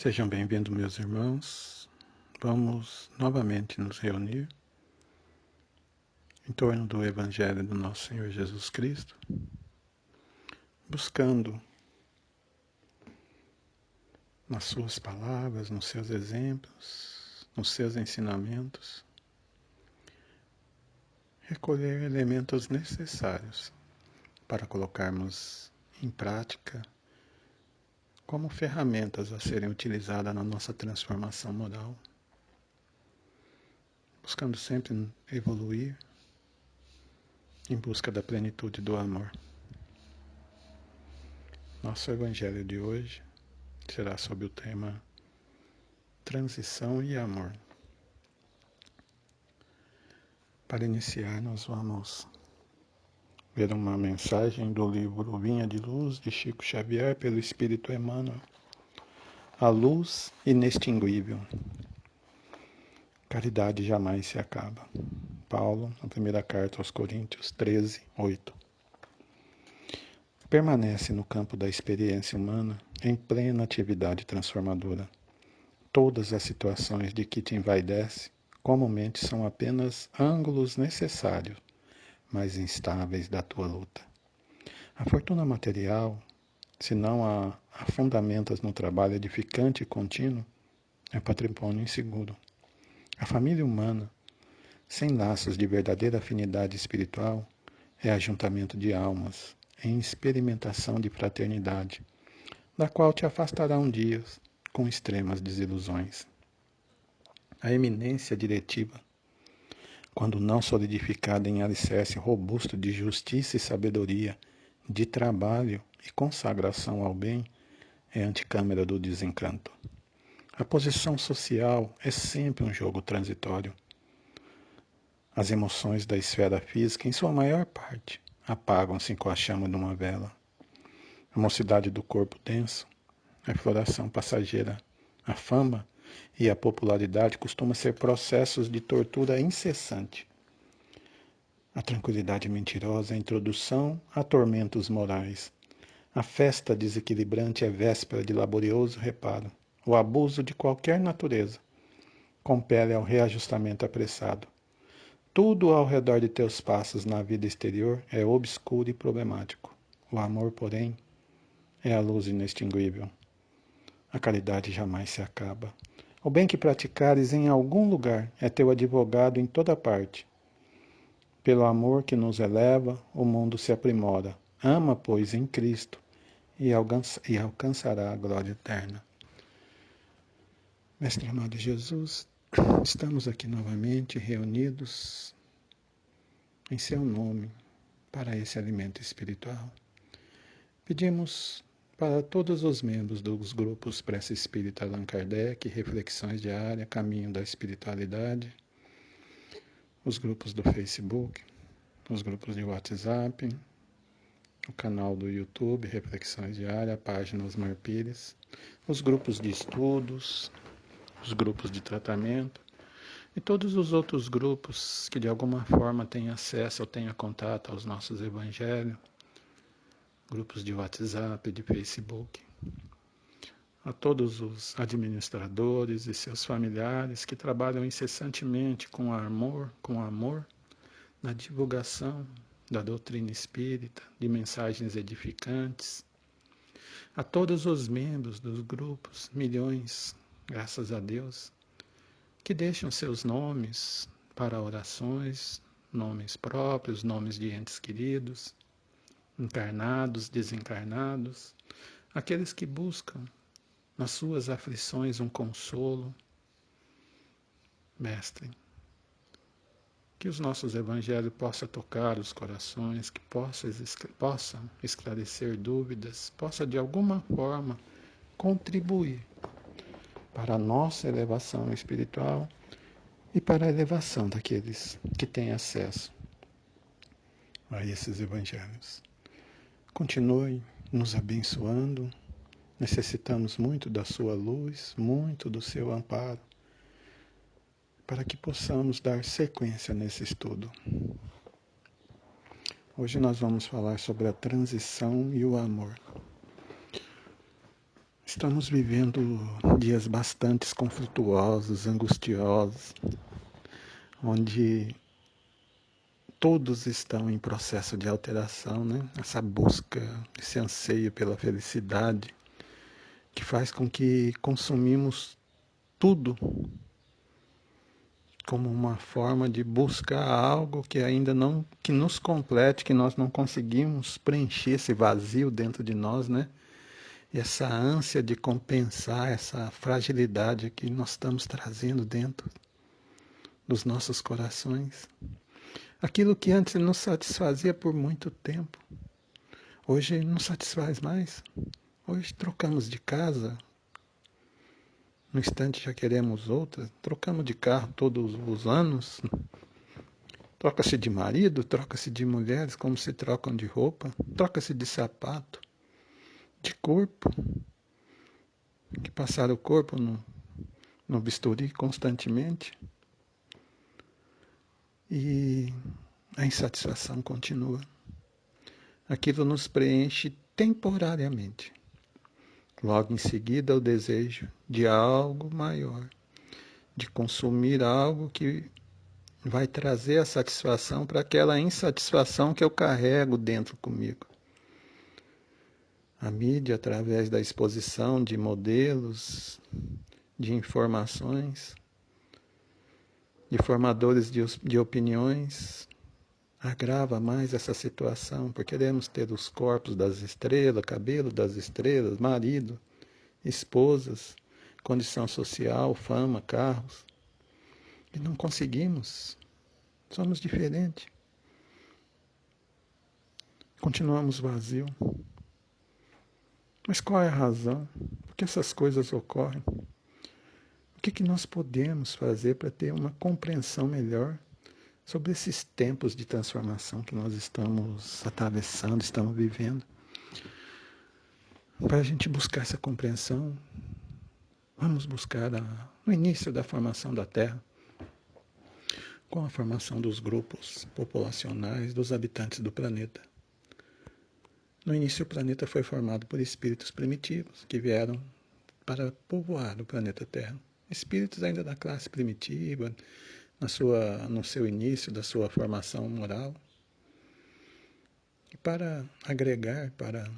Sejam bem-vindos, meus irmãos. Vamos novamente nos reunir em torno do Evangelho do nosso Senhor Jesus Cristo, buscando nas suas palavras, nos seus exemplos, nos seus ensinamentos, recolher elementos necessários para colocarmos em prática como ferramentas a serem utilizadas na nossa transformação moral, buscando sempre evoluir em busca da plenitude do amor. Nosso Evangelho de hoje será sobre o tema Transição e Amor. Para iniciar, nós vamos ver uma mensagem do livro Vinha de Luz, de Chico Xavier, pelo Espírito Emmanuel. A luz inextinguível. Caridade jamais se acaba. Paulo, na primeira carta aos Coríntios 13, 8. Permanece no campo da experiência humana em plena atividade transformadora. Todas as situações de que te envaidece comumente são apenas ângulos necessários, mas instáveis da tua luta. A fortuna material, se não a fundamentas no trabalho edificante e contínuo, é patrimônio inseguro. A família humana, sem laços de verdadeira afinidade espiritual, é ajuntamento de almas, em experimentação de fraternidade, da qual te afastarão dias com extremas desilusões. A eminência diretiva, quando não solidificada em alicerce robusto de justiça e sabedoria, de trabalho e consagração ao bem, é anticâmara do desencanto. A posição social é sempre um jogo transitório. As emoções da esfera física, em sua maior parte, apagam-se com a chama de uma vela. A mocidade do corpo denso é floração passageira. A fama e a popularidade costumam ser processos de tortura incessante. A tranquilidade mentirosa é a introdução a tormentos morais. A festa desequilibrante é véspera de laborioso reparo. O abuso de qualquer natureza compele ao reajustamento apressado. Tudo ao redor de teus passos na vida exterior é obscuro e problemático. O amor, porém, é a luz inextinguível. A caridade jamais se acaba. O bem que praticares em algum lugar é teu advogado em toda parte. Pelo amor que nos eleva, o mundo se aprimora. Ama, pois, em Cristo e alcançará a glória eterna. Mestre amado Jesus, estamos aqui novamente reunidos em seu nome para esse alimento espiritual. Pedimos para todos os membros dos grupos Prece Espírita Allan Kardec, Reflexões Diárias, Caminho da Espiritualidade, os grupos do Facebook, os grupos de WhatsApp, o canal do YouTube, Reflexões Diárias, a página Osmar Pires, os grupos de estudos, os grupos de tratamento e todos os outros grupos que de alguma forma têm acesso ou tenham contato aos nossos evangelhos, grupos de WhatsApp, de Facebook, a todos os administradores e seus familiares que trabalham incessantemente com amor, na divulgação da doutrina espírita, de mensagens edificantes, a todos os membros dos grupos, milhões, graças a Deus, que deixam seus nomes para orações, nomes próprios, nomes de entes queridos, encarnados, desencarnados, aqueles que buscam nas suas aflições um consolo. Mestre, que os nossos evangelhos possam tocar os corações, que possam esclarecer dúvidas, possa de alguma forma contribuir para a nossa elevação espiritual e para a elevação daqueles que têm acesso a esses evangelhos. Continue nos abençoando, necessitamos muito da sua luz, muito do seu amparo, para que possamos dar sequência nesse estudo. Hoje nós vamos falar sobre a transição e o amor. Estamos vivendo dias bastante conflituosos, angustiosos, onde todos estão em processo de alteração, né? Essa busca, esse anseio pela felicidade, que faz com que consumimos tudo como uma forma de buscar algo que ainda não, que nos complete, que nós não conseguimos preencher esse vazio dentro de nós, né? E essa ânsia de compensar essa fragilidade que nós estamos trazendo dentro dos nossos corações. Aquilo que antes nos satisfazia por muito tempo, hoje não satisfaz mais. Hoje trocamos de casa, no instante já queremos outra, trocamos de carro todos os anos, troca-se de marido, troca-se de mulheres como se trocam de roupa, troca-se de sapato, de corpo, que passaram o corpo no bisturi constantemente. E a insatisfação continua. Aquilo nos preenche temporariamente. Logo em seguida, o desejo de algo maior, de consumir algo que vai trazer a satisfação para aquela insatisfação que eu carrego dentro comigo. A mídia, através da exposição de modelos, de informações, de formadores de opiniões, agrava mais essa situação, porque queremos ter os corpos das estrelas, cabelo das estrelas, marido, esposas, condição social, fama, carros. E não conseguimos. Somos diferentes. Continuamos vazios. Mas qual é a razão? Por que essas coisas ocorrem? O que nós podemos fazer para ter uma compreensão melhor sobre esses tempos de transformação que nós estamos atravessando, estamos vivendo? Para a gente buscar essa compreensão, vamos buscar no início da formação da Terra, com a formação dos grupos populacionais dos habitantes do planeta. No início, o planeta foi formado por espíritos primitivos que vieram para povoar o planeta Terra. Espíritos ainda da classe primitiva, no seu início da sua formação moral. E para agregar, para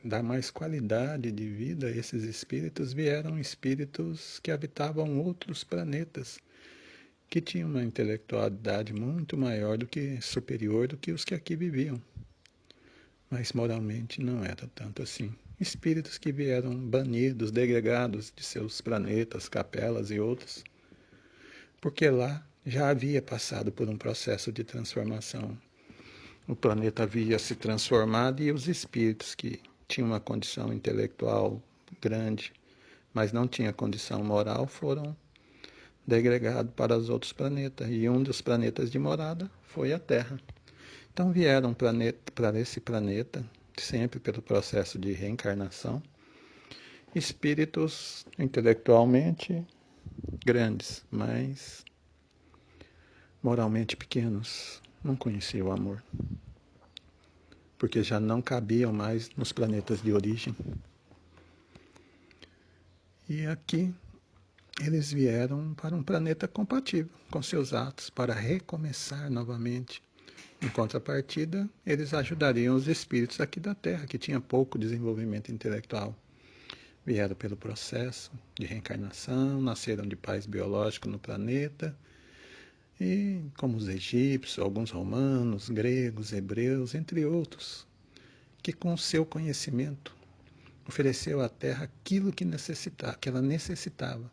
dar mais qualidade de vida a esses espíritos, vieram espíritos que habitavam outros planetas, que tinham uma intelectualidade muito maior superior do que os que aqui viviam. Mas moralmente não era tanto assim. Espíritos que vieram banidos, degregados de seus planetas, capelas e outros, porque lá já havia passado por um processo de transformação. O planeta havia se transformado e os espíritos que tinham uma condição intelectual grande, mas não tinha condição moral, foram degregados para os outros planetas. E um dos planetas de morada foi a Terra. Então vieram para esse planeta, sempre pelo processo de reencarnação, espíritos intelectualmente grandes, mas moralmente pequenos. Não conheciam o amor, porque já não cabiam mais nos planetas de origem. E aqui eles vieram para um planeta compatível com seus atos, para recomeçar novamente. Em contrapartida, eles ajudariam os espíritos aqui da Terra, que tinham pouco desenvolvimento intelectual. Vieram pelo processo de reencarnação, nasceram de pais biológicos no planeta, e como os egípcios, alguns romanos, gregos, hebreus, entre outros, que com o seu conhecimento ofereceu à Terra aquilo que ela necessitava.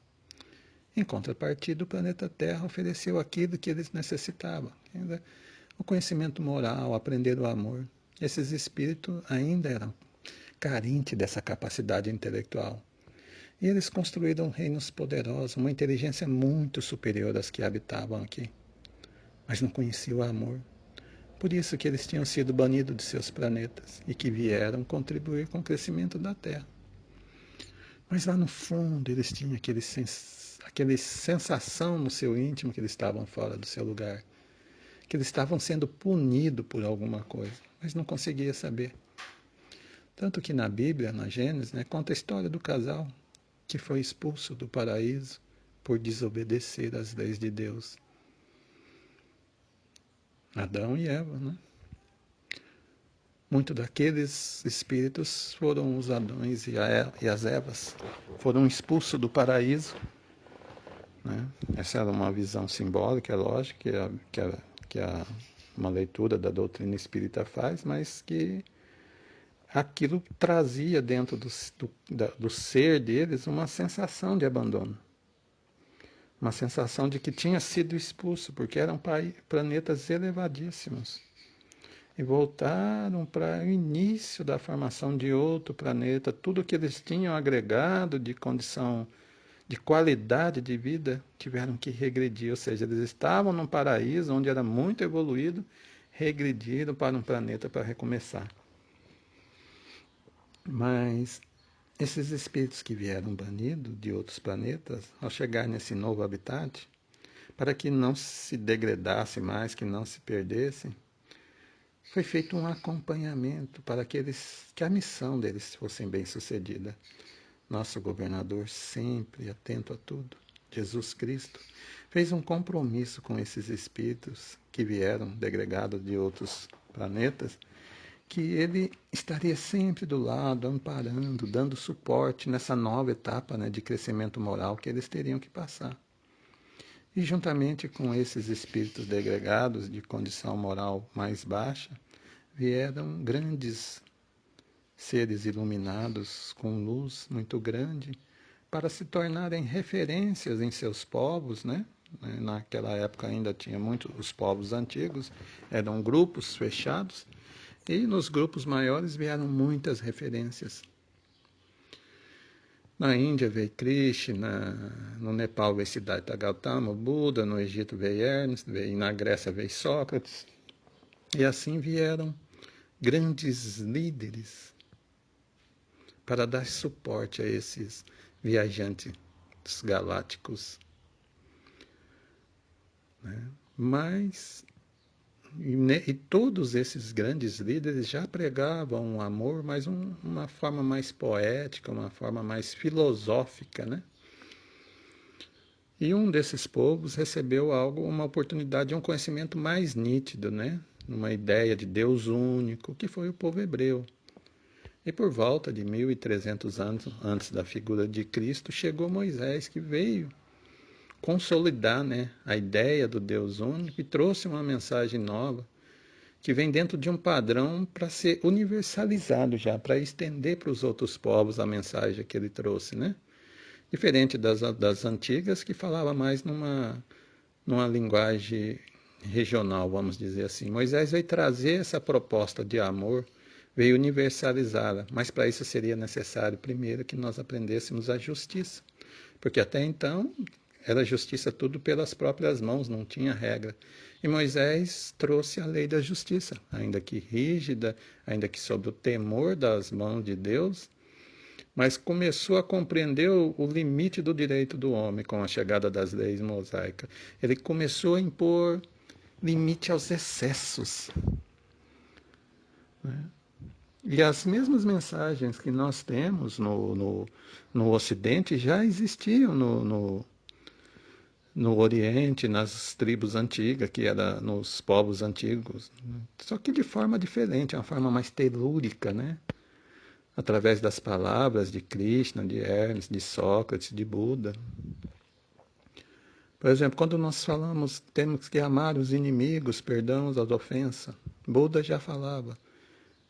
Em contrapartida, o planeta Terra ofereceu aquilo que eles necessitavam. O conhecimento moral, aprender o amor. Esses espíritos ainda eram carentes dessa capacidade intelectual. E eles construíram reinos poderosos, uma inteligência muito superior às que habitavam aqui. Mas não conheciam o amor. Por isso que eles tinham sido banidos de seus planetas e que vieram contribuir com o crescimento da Terra. Mas lá no fundo eles tinham aquele sensação no seu íntimo que eles estavam fora do seu lugar, que eles estavam sendo punidos por alguma coisa, mas não conseguia saber. Tanto que na Bíblia, na Gênesis, né, conta a história do casal que foi expulso do paraíso por desobedecer às leis de Deus. Adão e Eva, né? Muitos daqueles espíritos foram os Adões e as Evas, foram expulsos do paraíso, né? Essa era uma visão simbólica, é lógico, que uma leitura da doutrina espírita faz, mas que aquilo trazia dentro do ser deles uma sensação de abandono. Uma sensação de que tinha sido expulso, porque eram planetas elevadíssimos. E voltaram para o início da formação de outro planeta. Tudo que eles tinham agregado de condição, de qualidade de vida, tiveram que regredir. Ou seja, eles estavam num paraíso onde era muito evoluído, regrediram para um planeta para recomeçar. Mas esses espíritos que vieram banidos de outros planetas, ao chegar nesse novo habitat, para que não se degradasse mais, que não se perdessem, foi feito um acompanhamento para que a missão deles fosse bem sucedida. Nosso governador, sempre atento a tudo, Jesus Cristo, fez um compromisso com esses espíritos que vieram degregados de outros planetas, que ele estaria sempre do lado, amparando, dando suporte nessa nova etapa, né, de crescimento moral que eles teriam que passar. E juntamente com esses espíritos degregados de condição moral mais baixa, vieram grandes seres iluminados com luz muito grande para se tornarem referências em seus povos, né? Naquela época ainda tinha muito os povos antigos, eram grupos fechados, e nos grupos maiores vieram muitas referências. Na Índia veio Krishna, no Nepal veio Siddhartha Gautama, o Buda, no Egito veio Hermes, na Grécia veio Sócrates, e assim vieram grandes líderes para dar suporte a esses viajantes galácticos. Né? Mas, e todos esses grandes líderes já pregavam o amor, mas uma forma mais poética, uma forma mais filosófica, né? E um desses povos recebeu uma oportunidade, um conhecimento mais nítido, né? Uma ideia de Deus único, que foi o povo hebreu. E por volta de 1300 anos antes da figura de Cristo, chegou Moisés, que veio consolidar, né, a ideia do Deus único e trouxe uma mensagem nova, que vem dentro de um padrão para ser universalizado já, para estender para os outros povos a mensagem que ele trouxe, né? Diferente das antigas, que falava mais numa linguagem regional, vamos dizer assim. Moisés veio trazer essa proposta de amor, veio universalizá-la, mas para isso seria necessário primeiro que nós aprendêssemos a justiça, porque até então era justiça tudo pelas próprias mãos, não tinha regra. E Moisés trouxe a lei da justiça, ainda que rígida, ainda que sob o temor das mãos de Deus, mas começou a compreender o limite do direito do homem com a chegada das leis mosaicas. Ele começou a impor limite aos excessos. Né? E as mesmas mensagens que nós temos no Ocidente já existiam no Oriente, nas tribos antigas, que era nos povos antigos. Só que de forma diferente, uma forma mais telúrica, né? Através das palavras de Krishna, de Hermes, de Sócrates, de Buda. Por exemplo, quando nós falamos temos que amar os inimigos, perdão as ofensas, Buda já falava,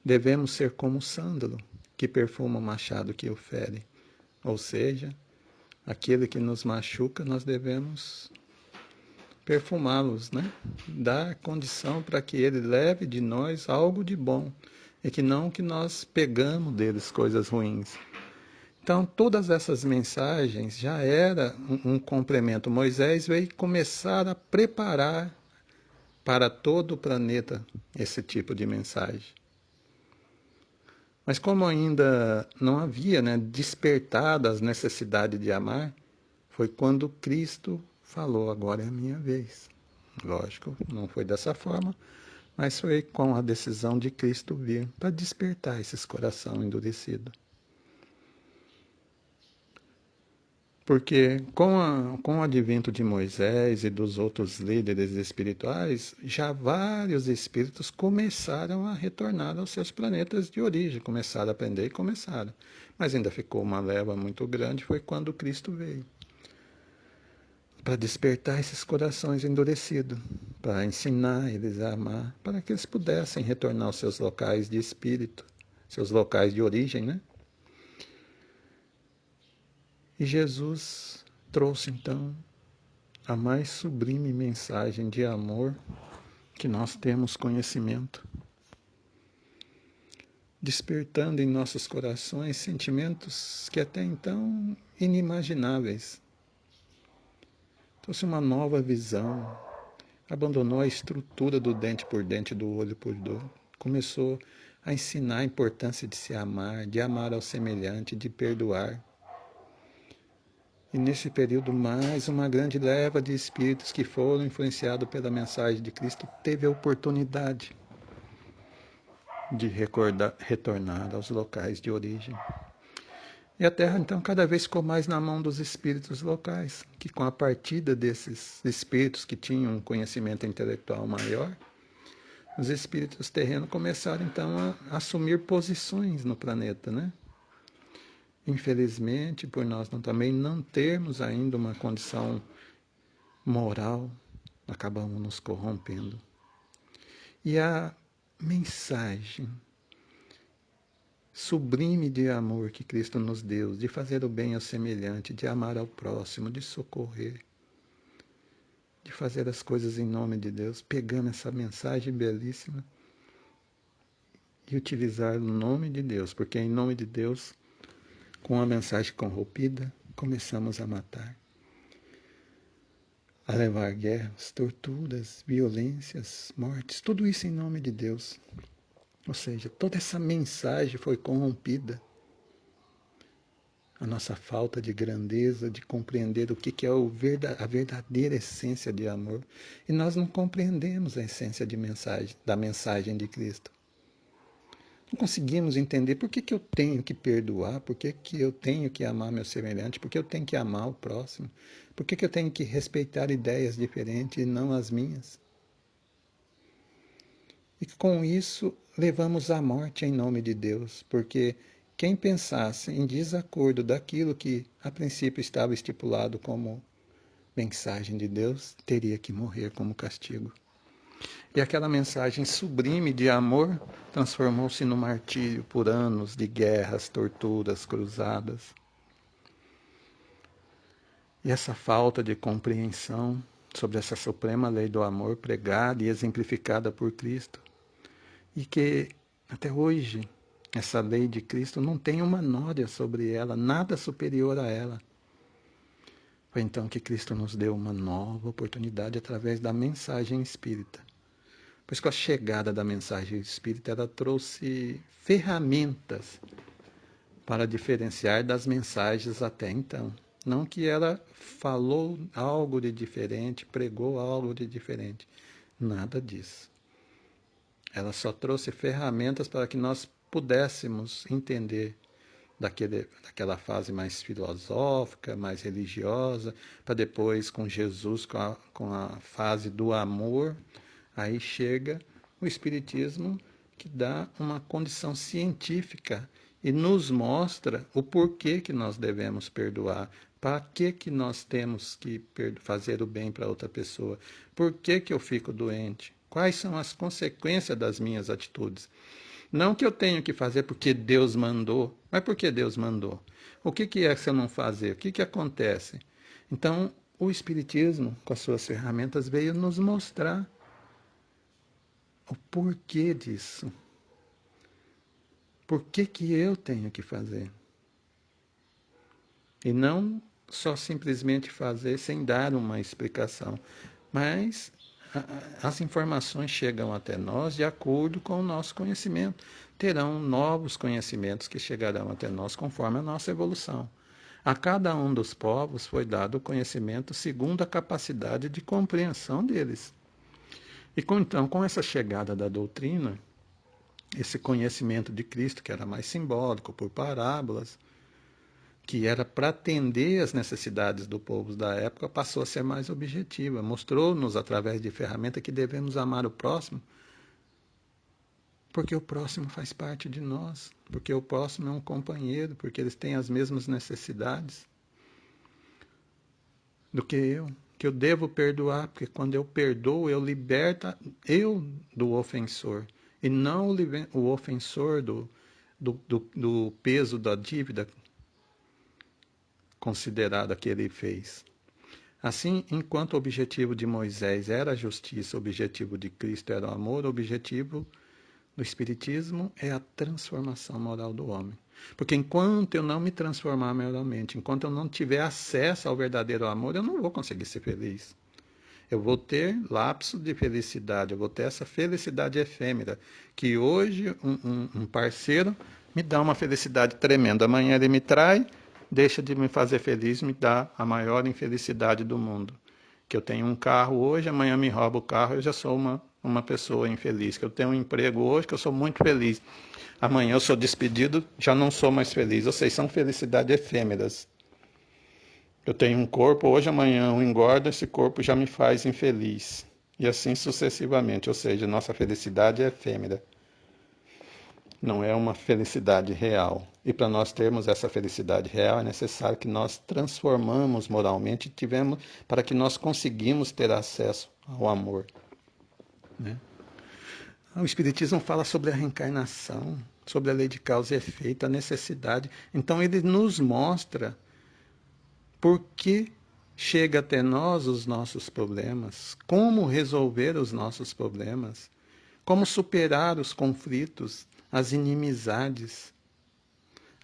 devemos ser como o sândalo, que perfuma o machado que o fere. Ou seja, aquele que nos machuca, nós devemos perfumá-los, né? Dar condição para que ele leve de nós algo de bom, e que não que nós pegamos deles coisas ruins. Então, todas essas mensagens já era um complemento. Moisés veio começar a preparar para todo o planeta esse tipo de mensagem. Mas como ainda não havia, né, despertado as necessidades de amar, foi quando Cristo falou, agora é a minha vez. Lógico, não foi dessa forma, Mas foi com a decisão de Cristo vir para despertar esses corações endurecidos. Porque com o advento de Moisés e dos outros líderes espirituais, já vários espíritos começaram a retornar aos seus planetas de origem, começaram a aprender e começaram. Mas ainda ficou uma leva muito grande, foi quando Cristo veio. Para despertar esses corações endurecidos, para ensinar eles a amar, para que eles pudessem retornar aos seus locais de espírito, seus locais de origem, né? E Jesus trouxe então a mais sublime mensagem de amor que nós temos conhecimento, despertando em nossos corações sentimentos que até então inimagináveis. Trouxe uma nova visão, abandonou a estrutura do dente por dente, do olho por olho, começou a ensinar a importância de se amar, de amar ao semelhante, de perdoar. E nesse período, mais uma grande leva de espíritos que foram influenciados pela mensagem de Cristo teve a oportunidade de retornar aos locais de origem. E a Terra, então, cada vez ficou mais na mão dos espíritos locais, que com a partida desses espíritos que tinham um conhecimento intelectual maior, os espíritos terrenos começaram, então, a assumir posições no planeta, né? Infelizmente, por nós também não termos ainda uma condição moral, acabamos nos corrompendo. E a mensagem sublime de amor que Cristo nos deu, de fazer o bem ao semelhante, de amar ao próximo, de socorrer, de fazer as coisas em nome de Deus, pegando essa mensagem belíssima e utilizar o nome de Deus, porque em nome de Deus, com a mensagem corrompida, começamos a matar, a levar guerras, torturas, violências, mortes, tudo isso em nome de Deus. Ou seja, toda essa mensagem foi corrompida. A nossa falta de grandeza, de compreender o que é a verdadeira essência de amor. E nós não compreendemos a essência da mensagem de Cristo. Não conseguimos entender por que eu tenho que perdoar, por que eu tenho que amar meu semelhante, por que eu tenho que amar o próximo, por que eu tenho que respeitar ideias diferentes e não as minhas. E com isso levamos à morte em nome de Deus, porque quem pensasse em desacordo daquilo que a princípio estava estipulado como mensagem de Deus, teria que morrer como castigo. E aquela mensagem sublime de amor transformou-se no martírio por anos de guerras, torturas, cruzadas. E essa falta de compreensão sobre essa suprema lei do amor pregada e exemplificada por Cristo, e que até hoje essa lei de Cristo não tem uma nódia sobre ela, nada superior a ela. Foi então que Cristo nos deu uma nova oportunidade através da mensagem espírita. Pois com a chegada da mensagem espírita, ela trouxe ferramentas para diferenciar das mensagens até então. Não que ela falou algo de diferente, pregou algo de diferente. Nada disso. Ela só trouxe ferramentas para que nós pudéssemos entender daquela fase mais filosófica, mais religiosa, para depois com Jesus, com a fase do amor. Aí chega o Espiritismo, que dá uma condição científica e nos mostra o porquê que nós devemos perdoar, para que nós temos que fazer o bem para outra pessoa, por que eu fico doente, quais são as consequências das minhas atitudes. Não que eu tenho que fazer porque Deus mandou, mas porque Deus mandou. O que é se eu não fazer? O que acontece? Então, o Espiritismo, com as suas ferramentas, veio nos mostrar o porquê disso. Por que eu tenho que fazer? E não só simplesmente fazer sem dar uma explicação, mas as informações chegam até nós de acordo com o nosso conhecimento. Terão novos conhecimentos que chegarão até nós conforme a nossa evolução. A cada um dos povos foi dado o conhecimento segundo a capacidade de compreensão deles. Então, com essa chegada da doutrina, esse conhecimento de Cristo, que era mais simbólico, por parábolas, que era para atender as necessidades do povo da época, passou a ser mais objetiva. Mostrou-nos, através de ferramenta, que devemos amar o próximo, porque o próximo faz parte de nós, porque o próximo é um companheiro, porque eles têm as mesmas necessidades do que eu devo perdoar, porque quando eu perdoo, eu liberto eu do ofensor, e não o ofensor do peso da dívida considerada que ele fez. Assim, enquanto o objetivo de Moisés era a justiça, o objetivo de Cristo era o amor, o objetivo do Espiritismo é a transformação moral do homem. Porque enquanto eu não me transformar moralmente, enquanto eu não tiver acesso ao verdadeiro amor, eu não vou conseguir ser feliz. Eu vou ter lapso de felicidade, eu vou ter essa felicidade efêmera, que hoje um parceiro me dá uma felicidade tremenda, amanhã ele me trai, deixa de me fazer feliz, me dá a maior infelicidade do mundo. Que eu tenho um carro hoje, amanhã me rouba o carro, eu já sou uma pessoa infeliz. Que eu tenho um emprego hoje, que eu sou muito feliz. Amanhã eu sou despedido, já não sou mais feliz. Ou seja, são felicidades efêmeras. Eu tenho um corpo, hoje, amanhã eu engordo, esse corpo já me faz infeliz. E assim sucessivamente. Ou seja, nossa felicidade é efêmera. Não é uma felicidade real. E para nós termos essa felicidade real, é necessário que nós transformamos moralmente para que nós conseguimos ter acesso ao amor. Né? O Espiritismo fala sobre a reencarnação, sobre a lei de causa e efeito, a necessidade. Então ele nos mostra por que chega até nós os nossos problemas, como resolver os nossos problemas, como superar os conflitos, as inimizades,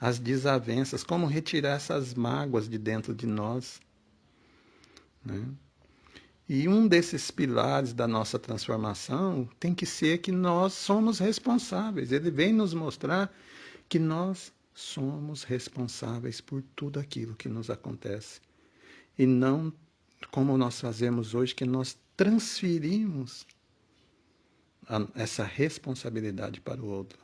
as desavenças, como retirar essas mágoas de dentro de nós. Né? E um desses pilares da nossa transformação tem que ser que nós somos responsáveis. Ele vem nos mostrar que nós somos responsáveis por tudo aquilo que nos acontece. E não como nós fazemos hoje, que nós transferimos essa responsabilidade para o outro.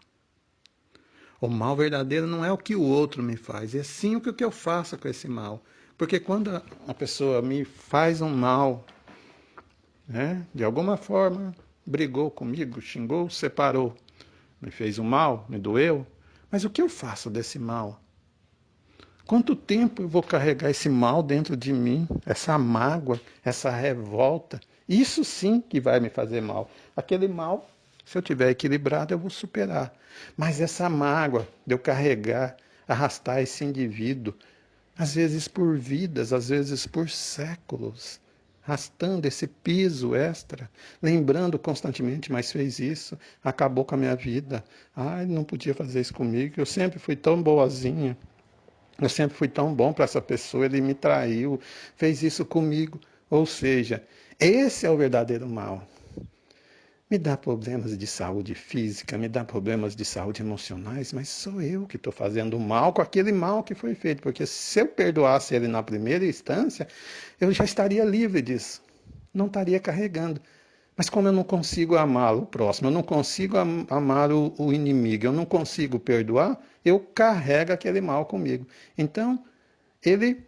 O mal verdadeiro não é o que o outro me faz, é sim o que eu faço com esse mal. Porque quando a pessoa me faz um mal, né, de alguma forma, brigou comigo, xingou, separou, me fez um mal, me doeu, mas o que eu faço desse mal? Quanto tempo eu vou carregar esse mal dentro de mim, essa mágoa, essa revolta? Isso sim que vai me fazer mal. Aquele mal, se eu tiver equilibrado, eu vou superar. Mas essa mágoa de eu carregar, arrastar esse indivíduo, às vezes por vidas, às vezes por séculos, arrastando esse piso extra, lembrando constantemente, mas fez isso, acabou com a minha vida. Ai, não podia fazer isso comigo, eu sempre fui tão boazinha. Eu sempre fui tão bom para essa pessoa, ele me traiu, fez isso comigo. Ou seja, esse é o verdadeiro mal. Me dá problemas de saúde física, me dá problemas de saúde emocionais, mas sou eu que estou fazendo mal com aquele mal que foi feito. Porque se eu perdoasse ele na primeira instância, eu já estaria livre disso. Não estaria carregando. Mas como eu não consigo amar o próximo, eu não consigo amar o inimigo, eu não consigo perdoar, eu carrego aquele mal comigo. Então, ele,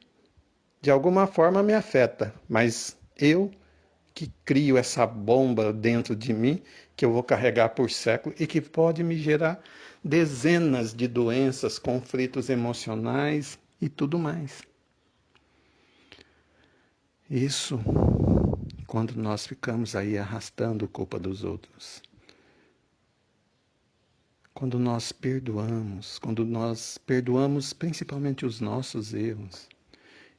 de alguma forma, me afeta, mas eu que crio essa bomba dentro de mim, que eu vou carregar por séculos e que pode me gerar dezenas de doenças, conflitos emocionais e tudo mais. Isso quando nós ficamos aí arrastando a culpa dos outros. Quando nós perdoamos principalmente os nossos erros,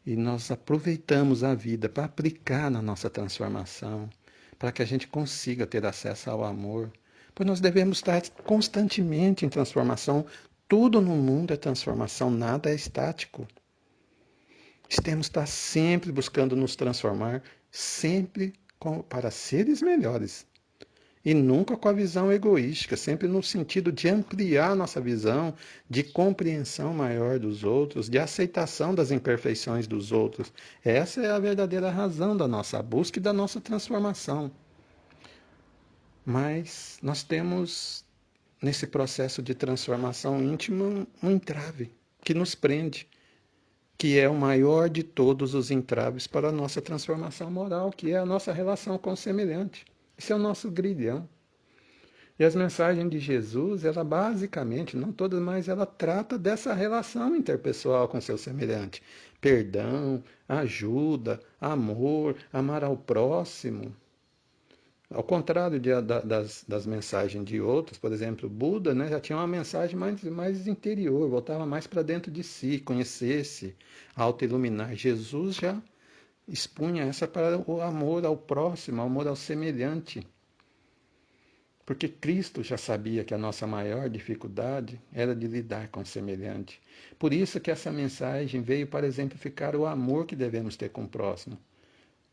e nós aproveitamos a vida para aplicar na nossa transformação, para que a gente consiga ter acesso ao amor, pois nós devemos estar constantemente em transformação. Tudo no mundo é transformação, nada é estático. Temos que estar sempre buscando nos transformar, sempre para seres melhores. E nunca com a visão egoística, sempre no sentido de ampliar nossa visão, de compreensão maior dos outros, de aceitação das imperfeições dos outros. Essa é a verdadeira razão da nossa busca e da nossa transformação. Mas nós temos, nesse processo de transformação íntima, um entrave que nos prende, que é o maior de todos os entraves para a nossa transformação moral, que é a nossa relação com o semelhante. Esse é o nosso grilhão. E as mensagens de Jesus, ela basicamente, não todas, mas ela trata dessa relação interpessoal com seu semelhante. Perdão, ajuda, amor, amar ao próximo. Ao contrário das mensagens de outros, por exemplo, Buda, né, já tinha uma mensagem mais interior, voltava mais para dentro de si, conhecer-se, auto-iluminar. Jesus já expunha essa para o amor ao próximo, o amor ao semelhante. Porque Cristo já sabia que a nossa maior dificuldade era de lidar com o semelhante. Por isso que essa mensagem veio para exemplificar o amor que devemos ter com o próximo.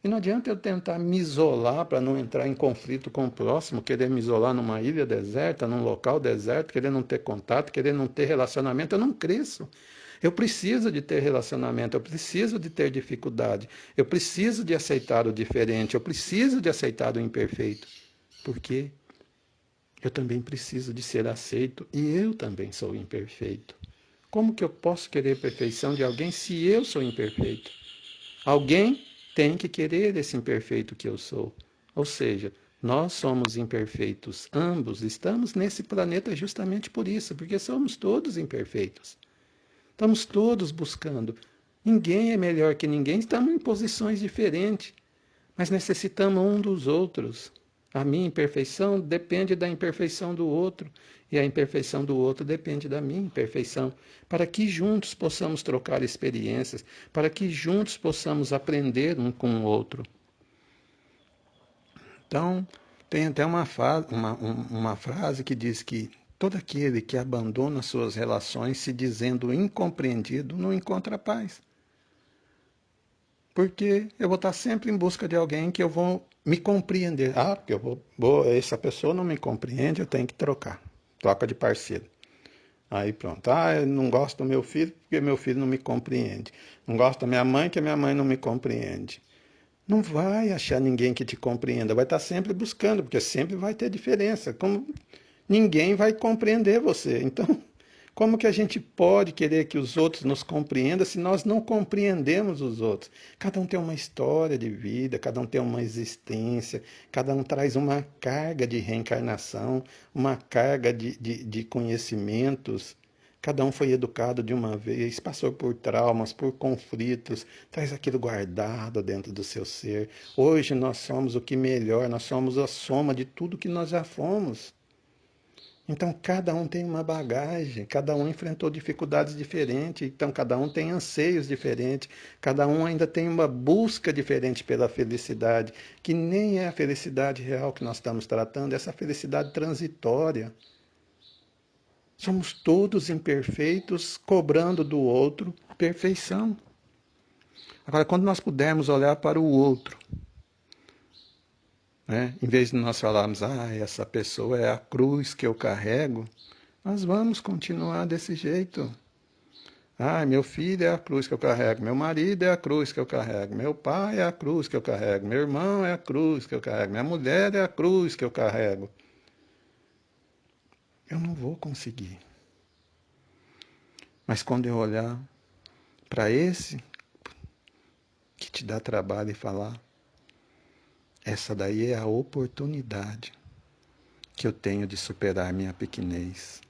E não adianta eu tentar me isolar para não entrar em conflito com o próximo, querer me isolar numa ilha deserta, num local deserto, querer não ter contato, querer não ter relacionamento. Eu não cresço. Eu preciso de ter relacionamento, eu preciso de ter dificuldade, eu preciso de aceitar o diferente, eu preciso de aceitar o imperfeito. Por quê? Eu também preciso de ser aceito e eu também sou imperfeito. Como que eu posso querer perfeição de alguém se eu sou imperfeito? Alguém tem que querer esse imperfeito que eu sou. Ou seja, nós somos imperfeitos, ambos estamos nesse planeta justamente por isso, porque somos todos imperfeitos. Estamos todos buscando. Ninguém é melhor que ninguém, estamos em posições diferentes, mas necessitamos um dos outros. A minha imperfeição depende da imperfeição do outro, e a imperfeição do outro depende da minha imperfeição, para que juntos possamos trocar experiências, para que juntos possamos aprender um com o outro. Então, tem até uma frase que diz que todo aquele que abandona suas relações se dizendo incompreendido não encontra paz. Porque eu vou estar sempre em busca de alguém que eu vou me compreender. Ah, porque essa pessoa não me compreende, eu tenho que trocar. Troca de parceiro. Aí pronto. Ah, eu não gosto do meu filho porque meu filho não me compreende. Não gosto da minha mãe porque minha mãe não me compreende. Não vai achar ninguém que te compreenda. Vai estar sempre buscando, porque sempre vai ter diferença. Como ninguém vai compreender você. Então, como que a gente pode querer que os outros nos compreendam se nós não compreendemos os outros? Cada um tem uma história de vida, cada um tem uma existência, cada um traz uma carga de reencarnação, uma carga de conhecimentos. Cada um foi educado de uma vez, passou por traumas, por conflitos, traz aquilo guardado dentro do seu ser. Hoje nós somos o que melhor, nós somos a soma de tudo que nós já fomos. Então, cada um tem uma bagagem, cada um enfrentou dificuldades diferentes, então, cada um tem anseios diferentes, cada um ainda tem uma busca diferente pela felicidade, que nem é a felicidade real que nós estamos tratando, é essa felicidade transitória. Somos todos imperfeitos, cobrando do outro perfeição. Agora, quando nós pudermos olhar para o outro, né, em vez de nós falarmos, essa pessoa é a cruz que eu carrego, nós vamos continuar desse jeito. Meu filho é a cruz que eu carrego, meu marido é a cruz que eu carrego, meu pai é a cruz que eu carrego, meu irmão é a cruz que eu carrego, minha mulher é a cruz que eu carrego. Eu não vou conseguir. Mas quando eu olhar para esse que te dá trabalho e falar, essa daí é a oportunidade que eu tenho de superar minha pequenez.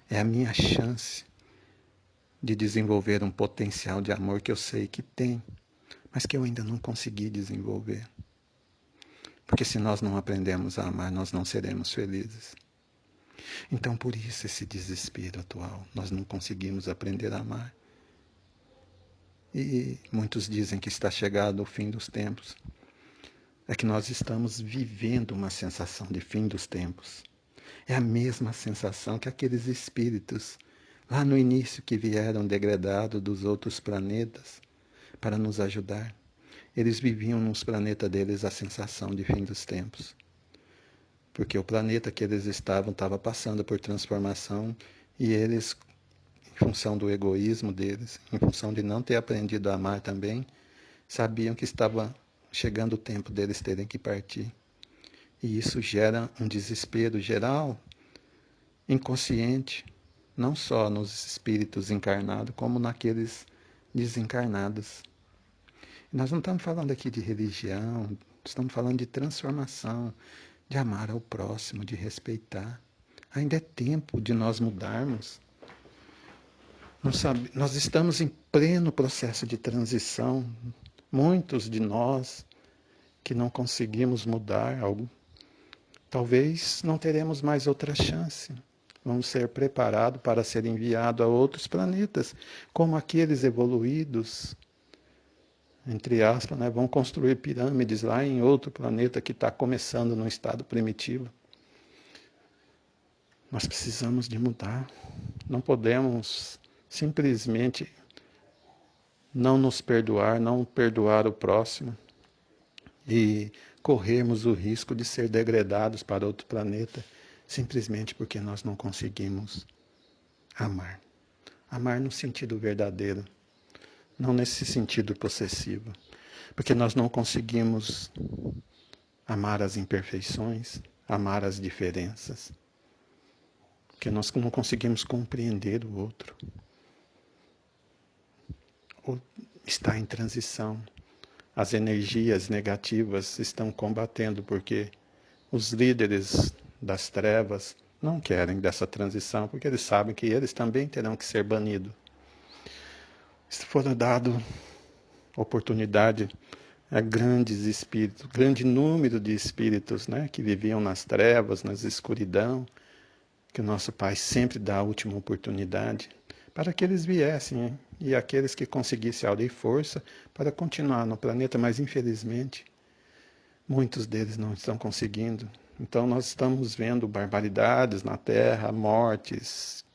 É a minha chance de desenvolver um potencial de amor que eu sei que tem, mas que eu ainda não consegui desenvolver. Porque se nós não aprendemos a amar, nós não seremos felizes. Então, por isso esse desespero atual. Nós não conseguimos aprender a amar. E muitos dizem que está chegado o fim dos tempos. É que nós estamos vivendo uma sensação de fim dos tempos. É a mesma sensação que aqueles espíritos lá no início que vieram degradados dos outros planetas para nos ajudar. Eles viviam nos planetas deles a sensação de fim dos tempos. Porque o planeta que eles estavam estava passando por transformação e eles, em função do egoísmo deles, em função de não ter aprendido a amar também, sabiam que estava chegando o tempo deles terem que partir. E isso gera um desespero geral, inconsciente, não só nos espíritos encarnados, como naqueles desencarnados. Nós não estamos falando aqui de religião, estamos falando de transformação, de amar ao próximo, de respeitar. Ainda é tempo de nós mudarmos. Nós estamos em pleno processo de transição. Muitos de nós que não conseguimos mudar algo, talvez não teremos mais outra chance. Vamos ser preparados para ser enviados a outros planetas, como aqueles evoluídos, entre aspas, né? Vão construir pirâmides lá em outro planeta que está começando no estado primitivo. Nós precisamos de mudar. Não podemos simplesmente não nos perdoar, não perdoar o próximo e corrermos o risco de ser degradados para outro planeta simplesmente porque nós não conseguimos amar. Amar no sentido verdadeiro, não nesse sentido possessivo. Porque nós não conseguimos amar as imperfeições, amar as diferenças. Porque nós não conseguimos compreender o outro. Ou está em transição. As energias negativas estão combatendo porque os líderes das trevas não querem dessa transição, porque eles sabem que eles também terão que ser banidos. Se for dado oportunidade a grandes espíritos, grande número de espíritos, né, que viviam nas trevas, nas escuridão, que o nosso Pai sempre dá a última oportunidade para que eles viessem, hein? E aqueles que conseguissem aura e força para continuar no planeta, mas infelizmente muitos deles não estão conseguindo. Então nós estamos vendo barbaridades na Terra, mortes,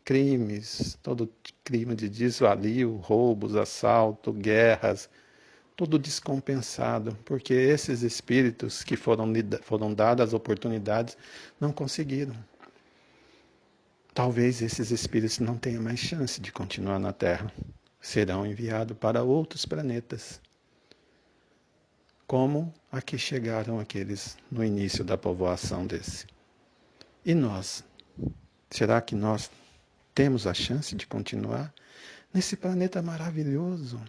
crimes, todo crime de desvalio, roubos, assalto, guerras, tudo descompensado, porque esses espíritos que foram dadas oportunidades não conseguiram. Talvez esses espíritos não tenham mais chance de continuar na Terra. Serão enviados para outros planetas, como aqui chegaram aqueles no início da povoação desse. E nós? Será que nós temos a chance de continuar nesse planeta maravilhoso?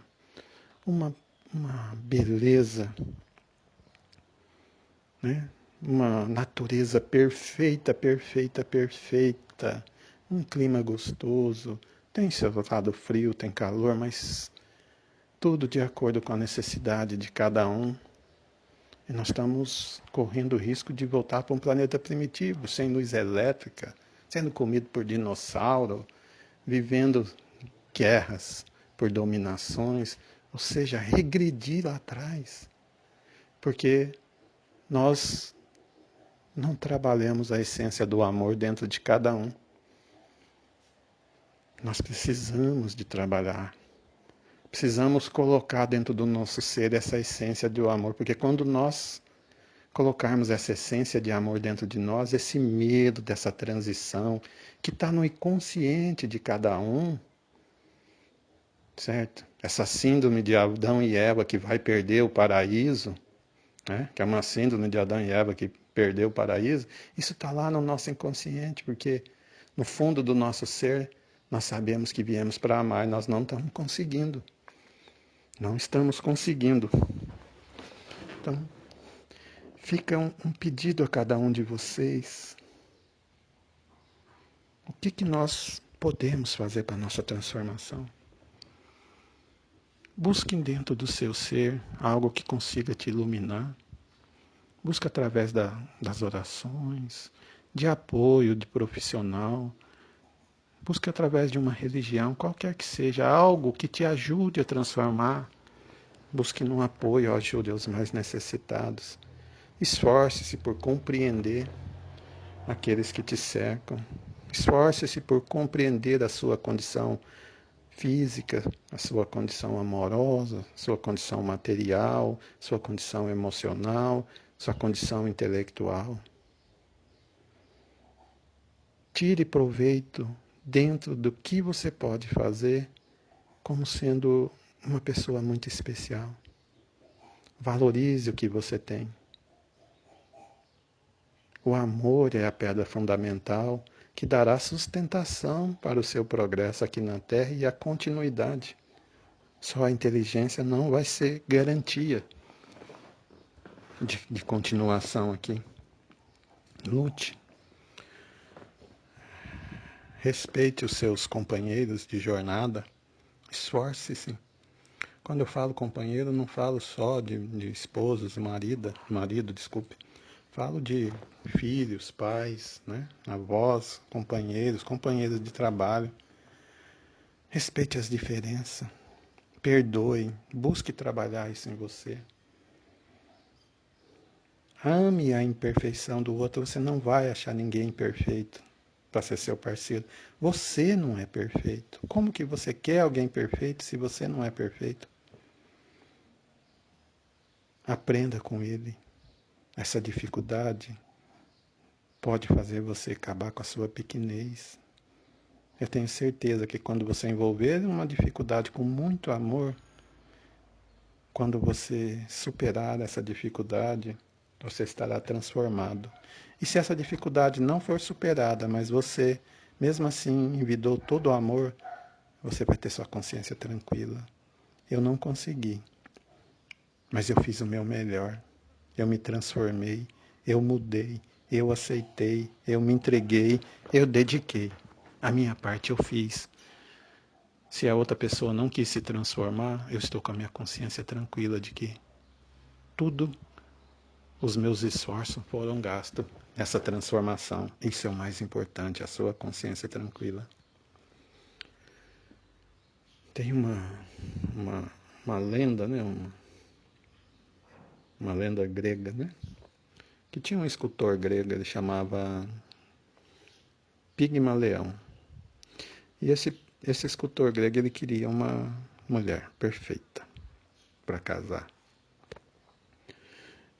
Uma beleza, né? Uma natureza perfeita, perfeita, perfeita. Um clima gostoso. Tem seu lado frio, tem calor, mas tudo de acordo com a necessidade de cada um. E nós estamos correndo o risco de voltar para um planeta primitivo, sem luz elétrica, sendo comido por dinossauro, vivendo guerras por dominações, ou seja, regredir lá atrás. Porque nós não trabalhamos a essência do amor dentro de cada um. Nós precisamos de trabalhar. Precisamos colocar dentro do nosso ser essa essência do amor, porque quando nós colocarmos essa essência de amor dentro de nós, esse medo dessa transição que está no inconsciente de cada um, certo? Essa síndrome de Adão e Eva que vai perder o paraíso, né? Que é uma síndrome de Adão e Eva que perdeu o paraíso, isso está lá no nosso inconsciente, porque no fundo do nosso ser nós sabemos que viemos para amar e nós não estamos conseguindo. Não estamos conseguindo. Então, fica um pedido a cada um de vocês. O que nós podemos fazer para a nossa transformação? Busquem dentro do seu ser algo que consiga te iluminar. Busca através das orações, de apoio, de profissional. Busque através de uma religião, qualquer que seja, algo que te ajude a transformar. Busque no apoio, ajude aos mais necessitados. Esforce-se por compreender aqueles que te cercam. Esforce-se por compreender a sua condição física, a sua condição amorosa, sua condição material, sua condição emocional, sua condição intelectual. Tire proveito dentro do que você pode fazer como sendo uma pessoa muito especial. Valorize o que você tem. O amor é a pedra fundamental que dará sustentação para o seu progresso aqui na Terra e a continuidade. Só a inteligência não vai ser garantia de continuação aqui. Lute. Respeite os seus companheiros de jornada. Esforce-se. Quando eu falo companheiro, não falo só de esposos, marido, desculpe. Falo de filhos, pais, né? Avós, companheiros de trabalho. Respeite as diferenças. Perdoe. Busque trabalhar isso em você. Ame a imperfeição do outro. Você não vai achar ninguém perfeito para ser seu parceiro. Você não é perfeito. Como que você quer alguém perfeito se você não é perfeito? Aprenda com ele. Essa dificuldade pode fazer você acabar com a sua pequenez. Eu tenho certeza que quando você envolver uma dificuldade com muito amor, quando você superar essa dificuldade, você estará transformado. E se essa dificuldade não for superada, mas você, mesmo assim, envidou todo o amor, você vai ter sua consciência tranquila. Eu não consegui, mas eu fiz o meu melhor. Eu me transformei, eu mudei, eu aceitei, eu me entreguei, eu dediquei. A minha parte eu fiz. Se a outra pessoa não quis se transformar, eu estou com a minha consciência tranquila de que tudo os meus esforços foram gastos nessa transformação. Isso é o mais importante, a sua consciência tranquila. Tem uma lenda, né? Uma lenda grega, né? Que tinha um escultor grego, ele chamava Pigmaleão. E esse escultor grego, ele queria uma mulher perfeita para casar.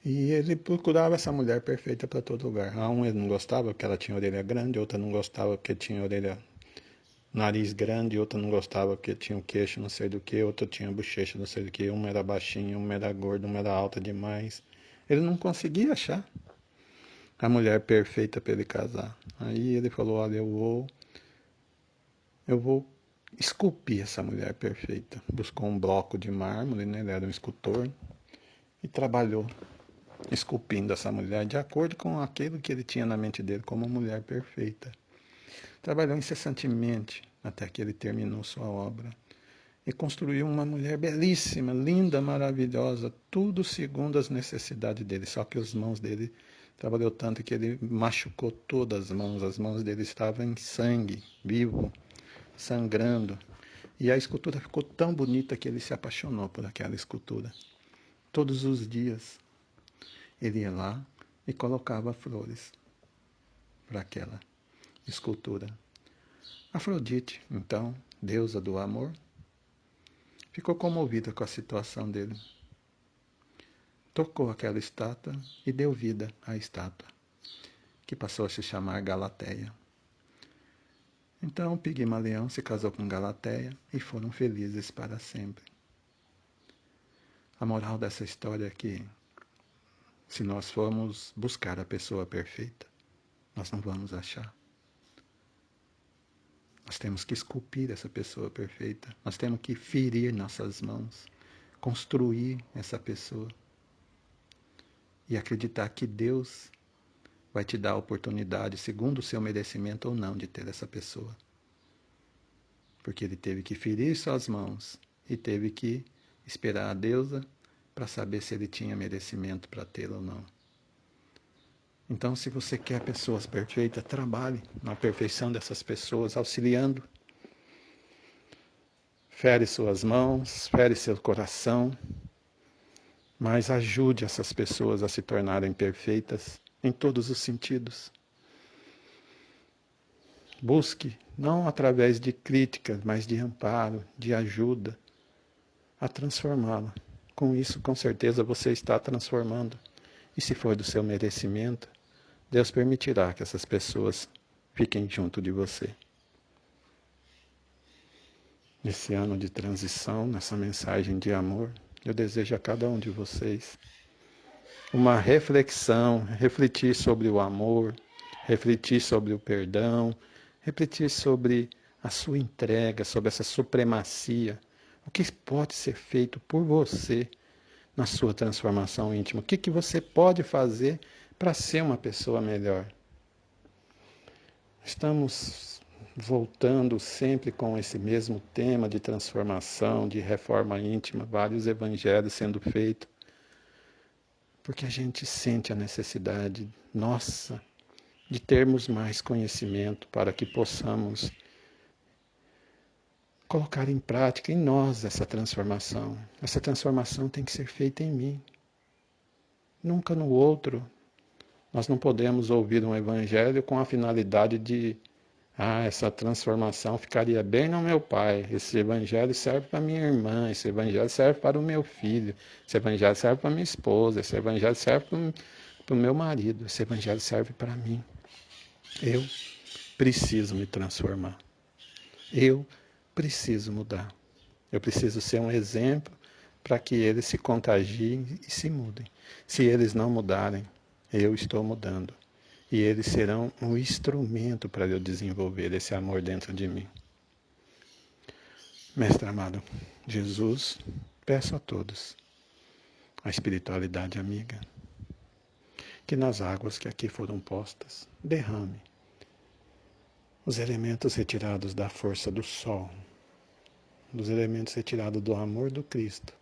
E ele procurava essa mulher perfeita para todo lugar. A um ele não gostava porque ela tinha orelha grande, outra não gostava porque tinha nariz grande, outra não gostava porque tinha o queixo não sei do que, outra tinha bochecha não sei do que, uma era baixinha, uma era gorda, uma era alta demais. Ele não conseguia achar a mulher perfeita para ele casar. Aí ele falou, olha, eu vou esculpir essa mulher perfeita. Buscou um bloco de mármore, né? Ele era um escultor, e trabalhou esculpindo essa mulher de acordo com aquilo que ele tinha na mente dele como uma mulher perfeita. Trabalhou incessantemente até que ele terminou sua obra e construiu uma mulher belíssima, linda, maravilhosa, tudo segundo as necessidades dele. Só que as mãos dele trabalhou tanto que ele machucou todas as mãos dele estavam em sangue, vivo, sangrando. E a escultura ficou tão bonita que ele se apaixonou por aquela escultura. Todos os dias ele ia lá e colocava flores para aquela escultura. Afrodite, então, deusa do amor, ficou comovida com a situação dele. Tocou aquela estátua e deu vida à estátua, que passou a se chamar Galateia. Então Pigmalião se casou com Galateia e foram felizes para sempre. A moral dessa história é que, se nós formos buscar a pessoa perfeita, nós não vamos achar. Nós temos que esculpir essa pessoa perfeita. Nós temos que ferir nossas mãos, construir essa pessoa e acreditar que Deus vai te dar a oportunidade, segundo o seu merecimento ou não, de ter essa pessoa. Porque ele teve que ferir suas mãos e teve que esperar a deusa para saber se ele tinha merecimento para tê-la ou não. Então, se você quer pessoas perfeitas, trabalhe na perfeição dessas pessoas, auxiliando. Fere suas mãos, fere seu coração, mas ajude essas pessoas a se tornarem perfeitas em todos os sentidos. Busque, não através de críticas, mas de amparo, de ajuda, a transformá-la. Com isso, com certeza, você está transformando. E se for do seu merecimento, Deus permitirá que essas pessoas fiquem junto de você. Nesse ano de transição, nessa mensagem de amor, eu desejo a cada um de vocês uma reflexão, refletir sobre o amor, refletir sobre o perdão, refletir sobre a sua entrega, sobre essa supremacia. O que pode ser feito por você na sua transformação íntima? O que você pode fazer para ser uma pessoa melhor? Estamos voltando sempre com esse mesmo tema de transformação, de reforma íntima, vários evangelhos sendo feitos, porque a gente sente a necessidade nossa de termos mais conhecimento para que possamos colocar em prática em nós essa transformação. Essa transformação tem que ser feita em mim, nunca no outro. Nós não podemos ouvir um evangelho com a finalidade de essa transformação ficaria bem no meu pai. Esse evangelho serve para minha irmã, esse evangelho serve para o meu filho, esse evangelho serve para minha esposa, esse evangelho serve para o meu marido, esse evangelho serve para mim. Eu preciso me transformar. Eu preciso mudar. Eu preciso ser um exemplo para que eles se contagiem e se mudem. Se eles não mudarem, eu estou mudando. E eles serão um instrumento para eu desenvolver esse amor dentro de mim. Mestre amado, Jesus, peço a todos, a espiritualidade amiga, que nas águas que aqui foram postas, derrame os elementos retirados da força do sol, dos elementos retirados do amor do Cristo,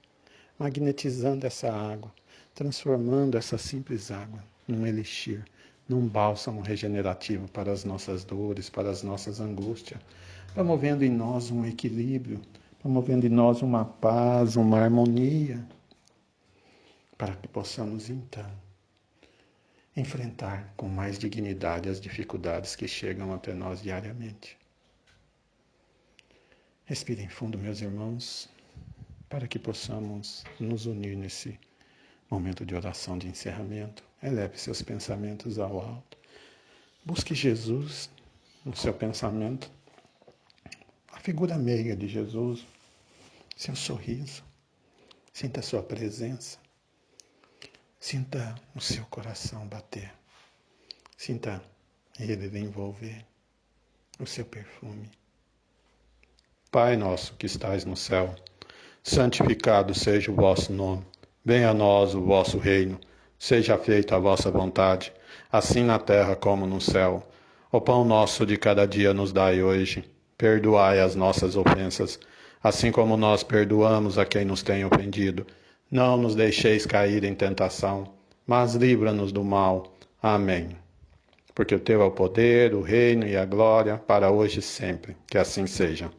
magnetizando essa água, transformando essa simples água num elixir, num bálsamo regenerativo para as nossas dores, para as nossas angústias, promovendo em nós um equilíbrio, promovendo em nós uma paz, uma harmonia, para que possamos então enfrentar com mais dignidade as dificuldades que chegam até nós diariamente. Respirem fundo, meus irmãos, para que possamos nos unir nesse momento de oração de encerramento. Eleve seus pensamentos ao alto. Busque Jesus no seu pensamento, a figura meiga de Jesus, seu sorriso. Sinta a sua presença. Sinta o seu coração bater. Sinta ele lhe envolver, o seu perfume. Pai nosso que estais no céu, santificado seja o vosso nome. Venha a nós o vosso reino. Seja feita a vossa vontade, assim na terra como no céu. O pão nosso de cada dia nos dai hoje. Perdoai as nossas ofensas, assim como nós perdoamos a quem nos tem ofendido. Não nos deixeis cair em tentação, mas livra-nos do mal. Amém. Porque o teu é o poder, o reino e a glória, para hoje e sempre. Que assim seja.